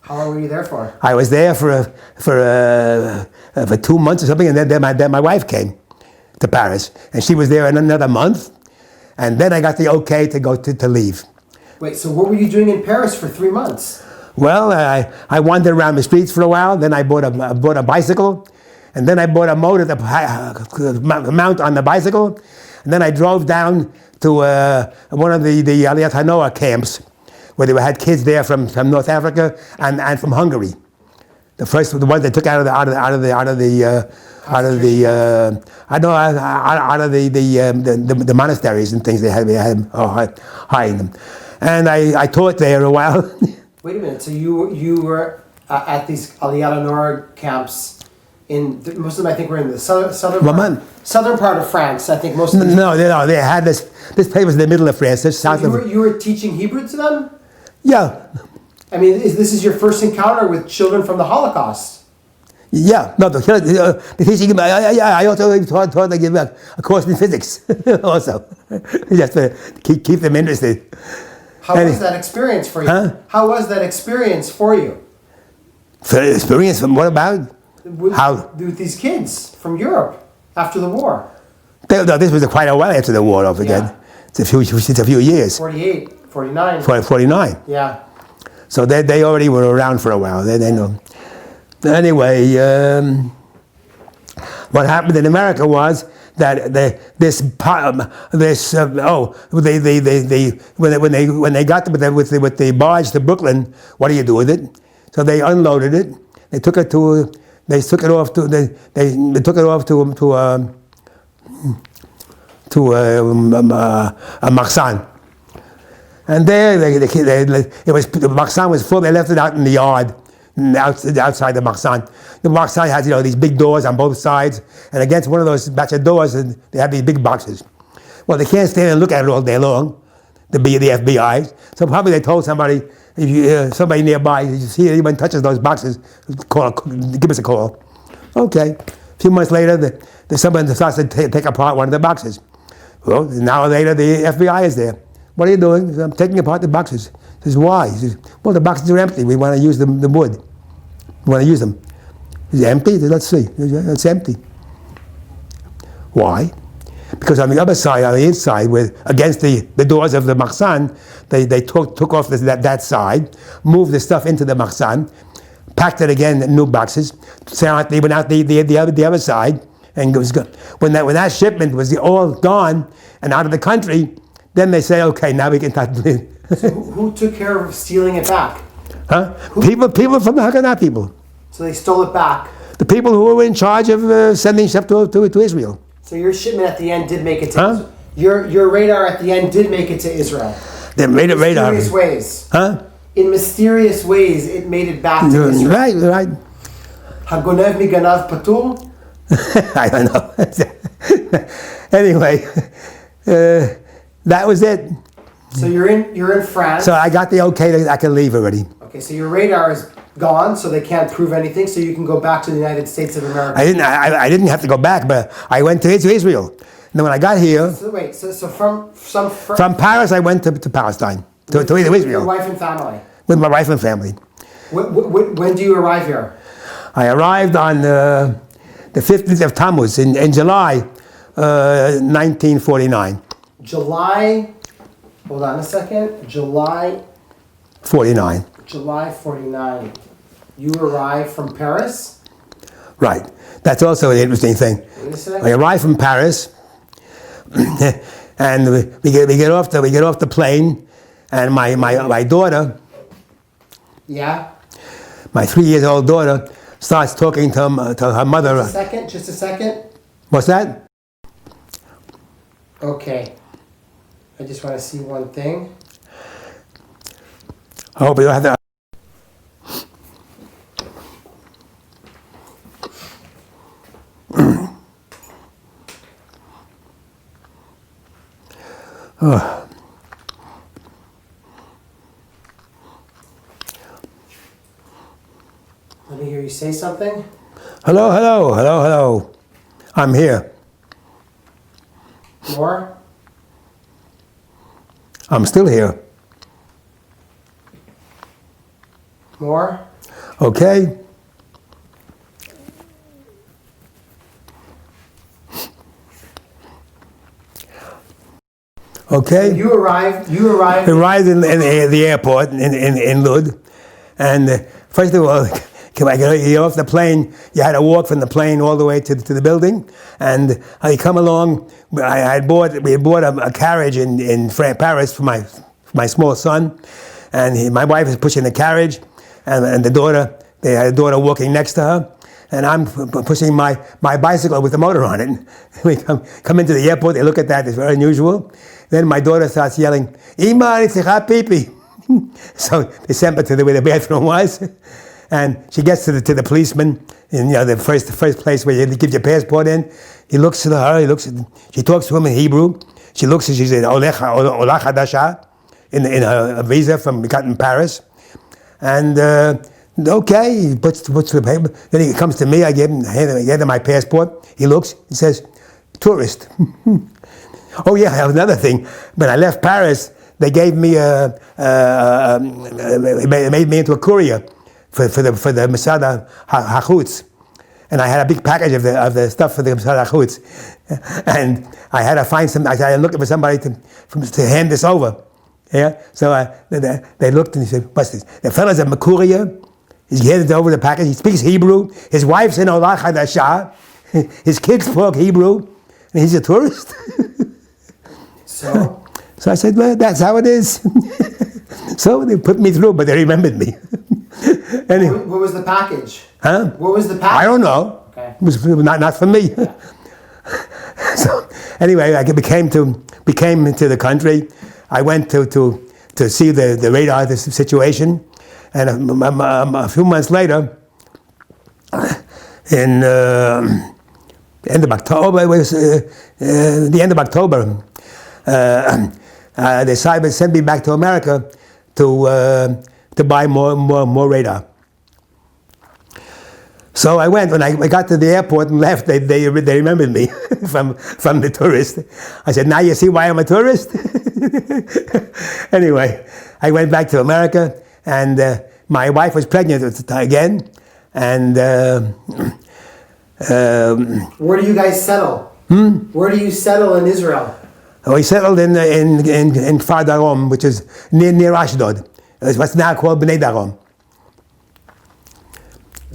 How long were you there for? I was there for 2 months or something, and then my wife came to Paris, and she was there another month, and then I got the okay to go to leave. Wait, so what were you doing in Paris for 3 months? Well, I wandered around the streets for a while. Then I bought a bicycle, and then I bought a motor to mount on the bicycle, and then I drove down to one of the Aliyat Hanoah camps, where they had kids there from North Africa and from Hungary. The ones they took out of the monasteries and things. They had hiding them, and I taught there a while. Wait a minute. So you were at these Aliyat Hanoah camps. Most of them, I think, were in the southern part of France. I think most of them. No, they had this place was in the middle of France. You were teaching Hebrew to them? Yeah. I mean, this is your first encounter with children from the Holocaust? Yeah. No, the teaching. I also taught to give a course in physics, also, just to keep them interested. How was that experience for you? Huh? How was that experience for you? For experience, what about? How? With these kids from Europe after the war. This was quite a while after the war, don't forget. Yeah. It's a few years. 48, 49. 49. Yeah. So they already were around for a while. They know. Anyway, what happened in America was that when they got with the barge to Brooklyn, what do you do with it? So they unloaded it. They took it off to a Machsan. And there, the Machsan was full. They left it out in the yard, outside the Machsan. The Machsan has, these big doors on both sides, and against one of those batch of doors, they have these big boxes. Well, they can't stand and look at it all day long, the FBI. So probably they told somebody, if somebody nearby, if you see anyone touches those boxes, give us a call. Okay. A few months later, someone starts to take apart one of the boxes. Well, an hour later, the FBI is there. What are you doing? He says, I'm taking apart the boxes. He says, why? He says, well, the boxes are empty. We want to use the wood. We want to use them. Is it empty? He says, let's see. It's empty. Why? Because on the other side, on the inside, against the doors of the Machsan, they took off that side, moved the stuff into the Machsan, packed it again in new boxes, they went out the other side, and it was good. When that shipment was all gone and out of the country, then they say, okay, now we can start. So who took care of stealing it back? Huh? People from the Haganah people. So they stole it back. The people who were in charge of sending stuff to Israel. So your shipment at the end did make it to Israel. Your radar at the end did make it to Israel. They made it radar. In mysterious ways. Huh? In mysterious ways, it made it back to Israel. Right. Hagonev miganav patur? I don't know. Anyway, that was it. So you're in France. So I got the okay that I can leave already. Okay, so your radar is gone, so they can't prove anything, so you can go back to the United States of America. I didn't have to go back, but I went to Israel. And then when I got here... So from Paris, I went to Palestine, to Israel. With your wife and family? With my wife and family. When do you arrive here? I arrived on the 15th of Tammuz in July 1949. July... Hold on a second. July 49. July 49. You arrived from Paris? Right. That's also an interesting thing. Wait a second. I arrived from Paris, and we get off the plane, and my daughter, yeah, my 3-year-old daughter, starts talking to her mother. Just a second. What's that? Okay. I just want to see one thing. I hope you don't have to. Let me hear you say something. Hello. I'm here. More? I'm still here. More? Okay. Okay. You arrived. We arrived in the airport in Lud, and first of all, I get off the plane. You had to walk from the plane all the way to the building, and I come along. We had bought a carriage in Paris for my small son, and my wife is pushing the carriage, and they had a daughter walking next to her, and I'm pushing my bicycle with the motor on it. We come into the airport. They look at that. It's very unusual. Then my daughter starts yelling, "Ima, it's a pee-pee." So they sent her to where the bathroom was. And she gets to the policeman in the first place where you give your passport in. He looks at her. She talks to him in Hebrew. She looks and she says Ola Hadasha in her visa from got in Paris. And okay, he puts the paper. Then he comes to me. I give him my passport. He looks. He says, "Tourist." Oh yeah, I have another thing. When I left Paris, they gave me they made me into a courier for the Masada Hachutz. And I had a big package of the stuff for the Masada Hachutz. And I had to find some, I started looking for somebody to hand this over. Yeah? So they looked and he said, what's this? The fellow's a Makuria. He handed over the package. He speaks Hebrew. His wife's in Olah Chadashah. His kids spoke Hebrew. And he's a tourist. So I said, well, that's how it is. So they put me through, but they remembered me. Anyway. What was the package? Huh? What was the package? I don't know. Okay. It was not for me. Yeah. So anyway, I became into the country. I went to see the radar, the situation. And a few months later, in end of October, it was the end of October, they decided to send me back to America to buy more radar. So I went. When I got to the airport and left, they remembered me from the tourist. I said, now you see why I'm a tourist? Anyway, I went back to America, and my wife was pregnant again, and where do you guys settle? Where do you settle in Israel? We settled in Kfar HaRoeh, which is near Ashdod. It's what's now called Bnei Darom.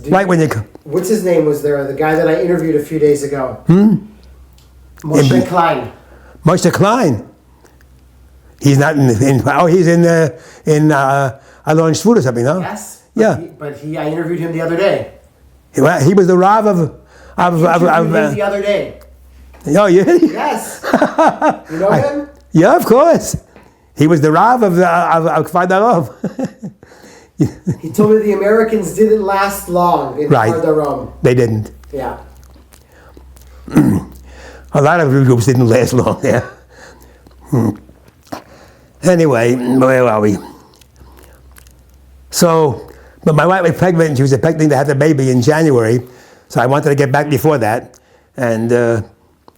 Right when you come. What's his name was there? The guy that I interviewed a few days ago. Moshe Klein. Moshe Klein. He's not he's in Alon Shvut or something, no? Yes. Yeah. I interviewed him the other day. He was the Rav of him the other day. Oh, yeah? Yes. You know him? Yeah, of course. He was the Rav of Kfar HaRoeh. He told me the Americans didn't last long in Right. Kfar HaRoeh. They didn't. Yeah. A lot of groups didn't last long there. Anyway, where are we? So, but my wife was pregnant, and she was expecting to have the baby in January, so I wanted to get back before that. And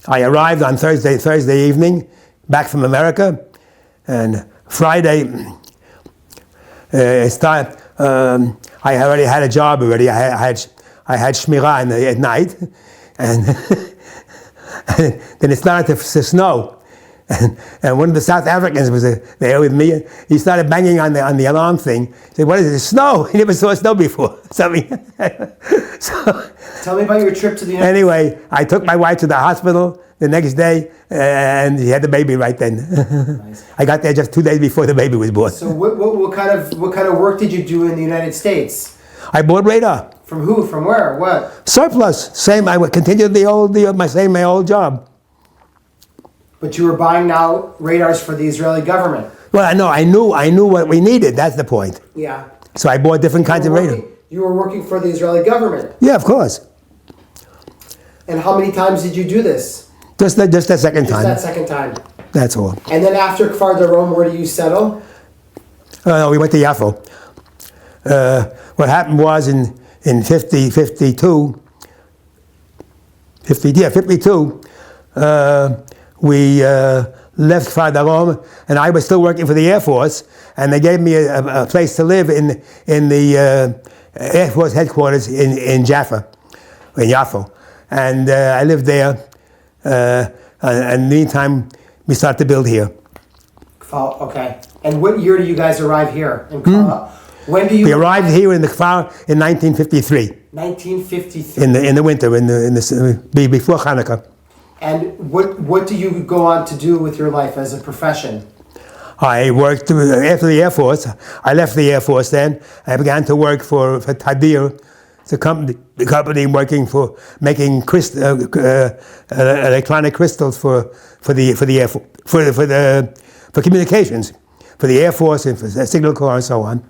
I arrived on Thursday evening, back from America, and Friday, I already had a job already. I had shmirah at night, and, and then it started to snow. And one of the South Africans was there with me, and he started banging on the alarm thing. He said, what is it, snow? He never saw snow before. Something. So, tell me about your trip to the United States. Anyway, I took my wife to the hospital the next day, and he had the baby right then. Nice. I got there just 2 days before the baby was born. So what kind of work did you do in the United States? I bought radar. From who? From where? What? Surplus. Same. I continued my old job. But you were buying now radars for the Israeli government. Well, I knew what we needed. That's the point. Yeah. So I bought different kinds of radar. You were working for the Israeli government. Yeah, of course. And how many times did you do this? Just that second time. Just that second time. That's all. And then after Kfar HaRoeh, where do you settle? We went to Yaffo. What happened was in 52, we left Kfar HaRoeh, and I was still working for the Air Force, and they gave me a place to live in the Air Force headquarters in Jaffa, in Yaffo. And I lived there, and in the meantime, we started to build here. Okay. And what year do you guys arrive here in Kfar? When do you? We arrived here in the Kfar in 1953. 1953. In the winter, before Hanukkah. And what do you go on to do with your life as a profession? I worked after the Air Force. I left the Air Force then. I began to work for Tadir. It's a company working for making electronic crystals for the Air Force, for communications, for the Air Force and for the Signal Corps and so on.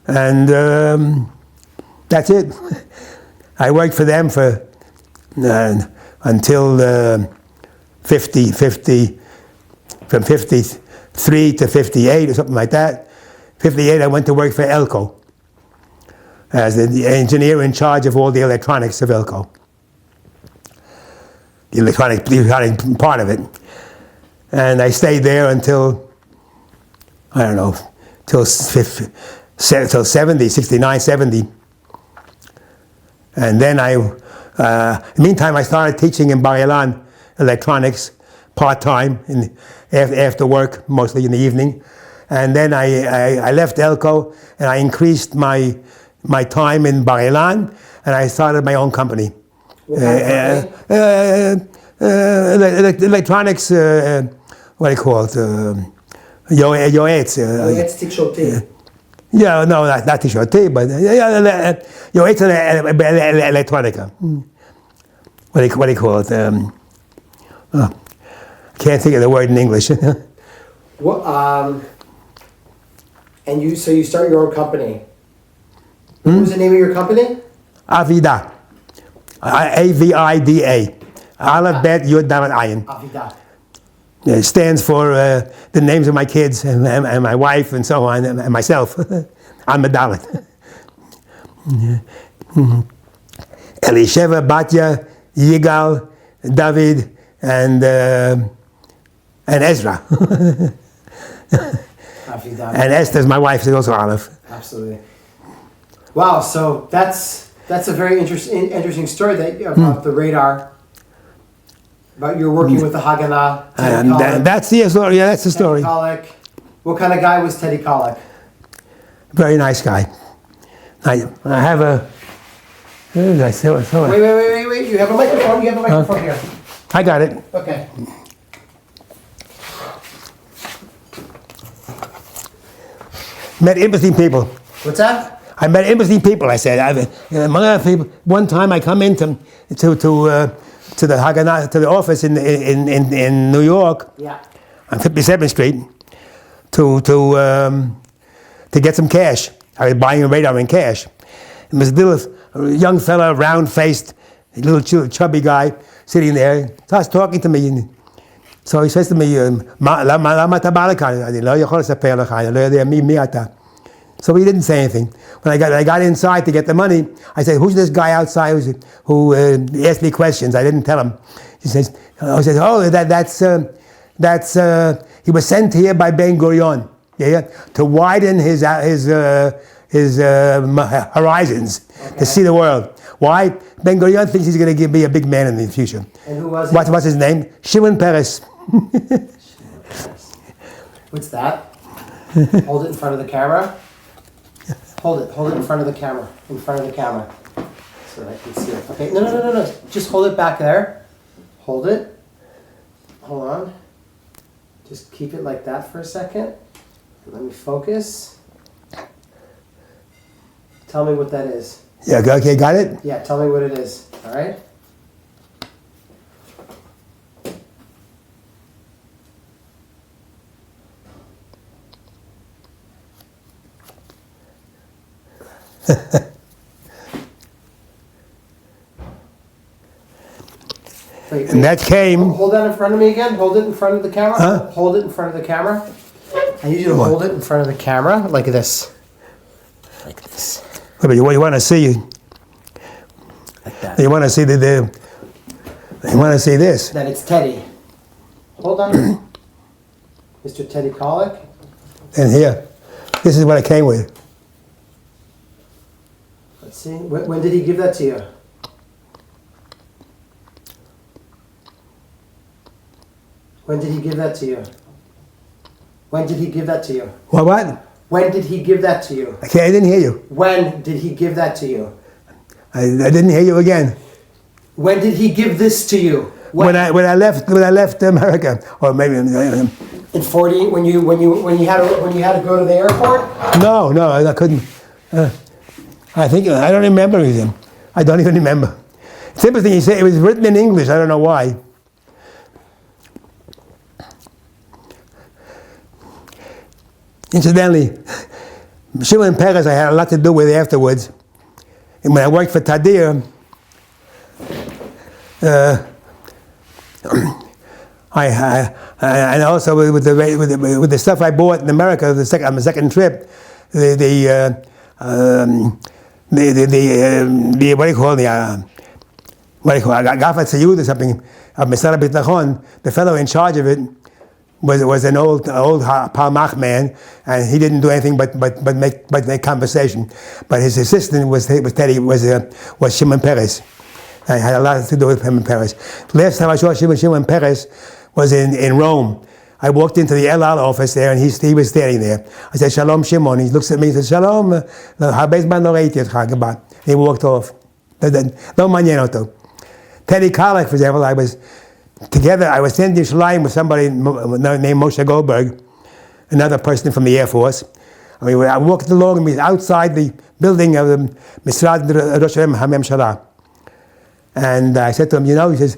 And that's it. I worked for them for until from 53 to 58 or something like that. 58, I went to work for Elco as the engineer in charge of all the electronics of Elco. The electronic part of it. And I stayed there until, I don't know, till till 70, 69, 70. And then meantime, I started teaching in Bar Ilan electronics part-time after work, mostly in the evening. And then I left Elko and I increased my time in Bar Ilan and I started my own company. What kind of company? Electronics, what do you call it? Yoetz. Yoetz Tikshote. Yeah, no, not Tikshote, but Yoetz Electronica. What do you call it? I can't think of the word in English. What? And you start your own company. What was the name of your company? Avida. Avida. Aleph Bet Yud Dalet Ayin. Avida. It stands for the names of my kids and my wife and so on, and myself. I'm a Dalet. Elisheva, Batya, Yigal, David, and Ezra. And Esther's my wife, she's also Aleph. Absolutely. Wow, so that's a very interesting story about the radar. About you're working with the Haganah. And that's the story. Yeah, that's the story. Teddy Kollek. What kind of guy was Teddy Kollek? Very nice guy. I have a. Wait. You have a microphone. You have a microphone here. I got it. Okay. Met interesting people. What's that? I met interesting people. I said, among other people. One time I come into to the Haganah, to the office in New York. Yeah. On 57th Street to get some cash. I was buying a radar in cash. And this little young fella, round-faced, little chubby guy, sitting there, starts talking to me. And so he says to me, so he didn't say anything. When I got inside to get the money, I said, who's this guy outside who asked me questions? I didn't tell him. He says, that's he was sent here by Ben Gurion, to widen his horizons, to see the world. Why? Ben Gurion thinks he's going to be a big man in the future. And who was it? What's his name? Shimon Peres. What's that? Hold it in front of the camera. Hold it in front of the camera. In front of the camera. So that I can see it. Okay, no. Just hold it back there. Hold it. Hold on. Just keep it like that for a second. Let me focus. Tell me what that is. Yeah, okay, got it? Yeah, tell me what it is. All right? Wait. And that came. Hold that in front of me again. Hold it in front of the camera. Huh? Hold it in front of the camera. I need you to hold it in front of the camera like this. Like this. But you want to see. Like that. You want to see you want to see this. That it's Teddy. Hold on. Mr. Teddy Kollek. And here, this is what I came with. Let's see. When did he give that to you? When did he give that to you? When did he give that to you? What? When did he give that to you? I didn't hear you. When did he give that to you? I didn't hear you again. When did he give this to you? When I left America, or maybe in 40 when you had to go to the airport? No, I couldn't. I don't remember him. I don't even remember. It's interesting. He said it was written in English. I don't know why. Incidentally, Shimon Peres I had a lot to do with afterwards. And when I worked for Tadir, and also with the stuff I bought in America on the second trip, the what do you call it? Gafat Tiyud or something of Misara Bitachon, the fellow in charge of it was an old Palmach man, and he didn't do anything but make conversation. But his assistant was Shimon Peres. I had a lot to do with him and Peres. Last time I saw Shimon Peres was in Rome. I walked into the El Al office there, and he was standing there. I said, "Shalom, Shimon." He looks at me and says, "Shalom." He walked off. No מעניין אותו. Teddy Kollek, for example, I was standing in Yerushalayim with somebody named Moshe Goldberg, another person from the Air Force. I walked along, and we was outside the building of the Misrad Rosh HaMemshala. And I said to him, he says,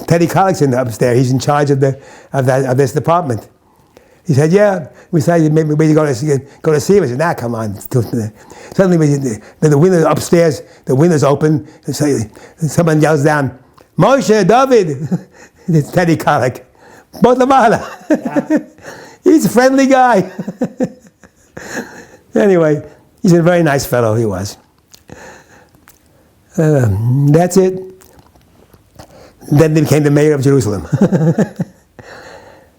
Teddy Kollek's upstairs. He's in charge of this department. He said, "Yeah." We said, "Maybe we go to see him." I said, "Nah, come on." Suddenly, the window upstairs, the window's open. Someone yells down, "Moshe, David!" It's Teddy Kollek. Botamala. He's a friendly guy. Anyway, he's a very nice fellow, he was. That's it. Then he became the mayor of Jerusalem.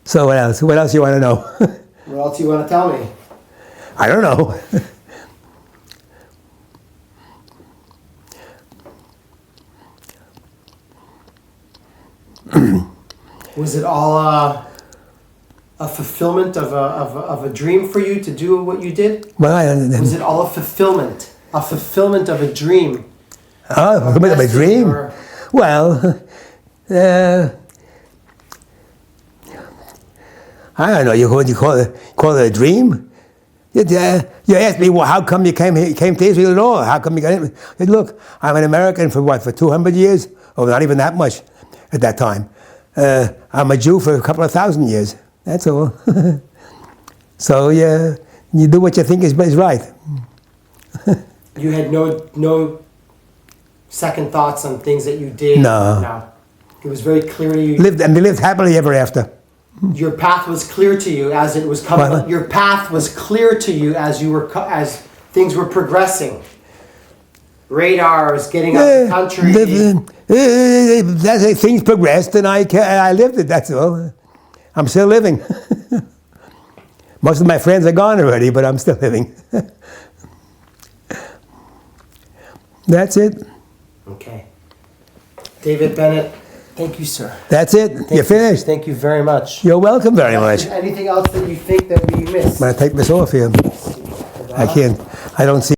So what else? What else you want to know? What else you want to tell me? I don't know. Was it all a fulfillment of a dream for you to do what you did? Was it all a fulfillment of a dream? Oh, a fulfillment of a dream? Well, I don't know. You call it a dream? You asked me, well, how come you came to Israel at all? How come you got in? I said, look, I'm an American for 200 years? Oh, not even that much at that time. I'm a Jew for a couple of thousand years. That's all. So yeah, you do what you think is right. You had no second thoughts on things that you did? No. It was very clear to you. They lived happily ever after. Your path was clear to you as it was coming. What? Your path was clear to you as things were progressing. Radars getting out of the country. Things progressed, and I lived it. That's all. I'm still living. Most of my friends are gone already, but I'm still living. That's it. Okay. David Bannett, thank you, sir. That's it. You're finished. Thank you very much. You're welcome very much. Anything else that you think that we missed? I'm going to take this off here. I can't. I don't see.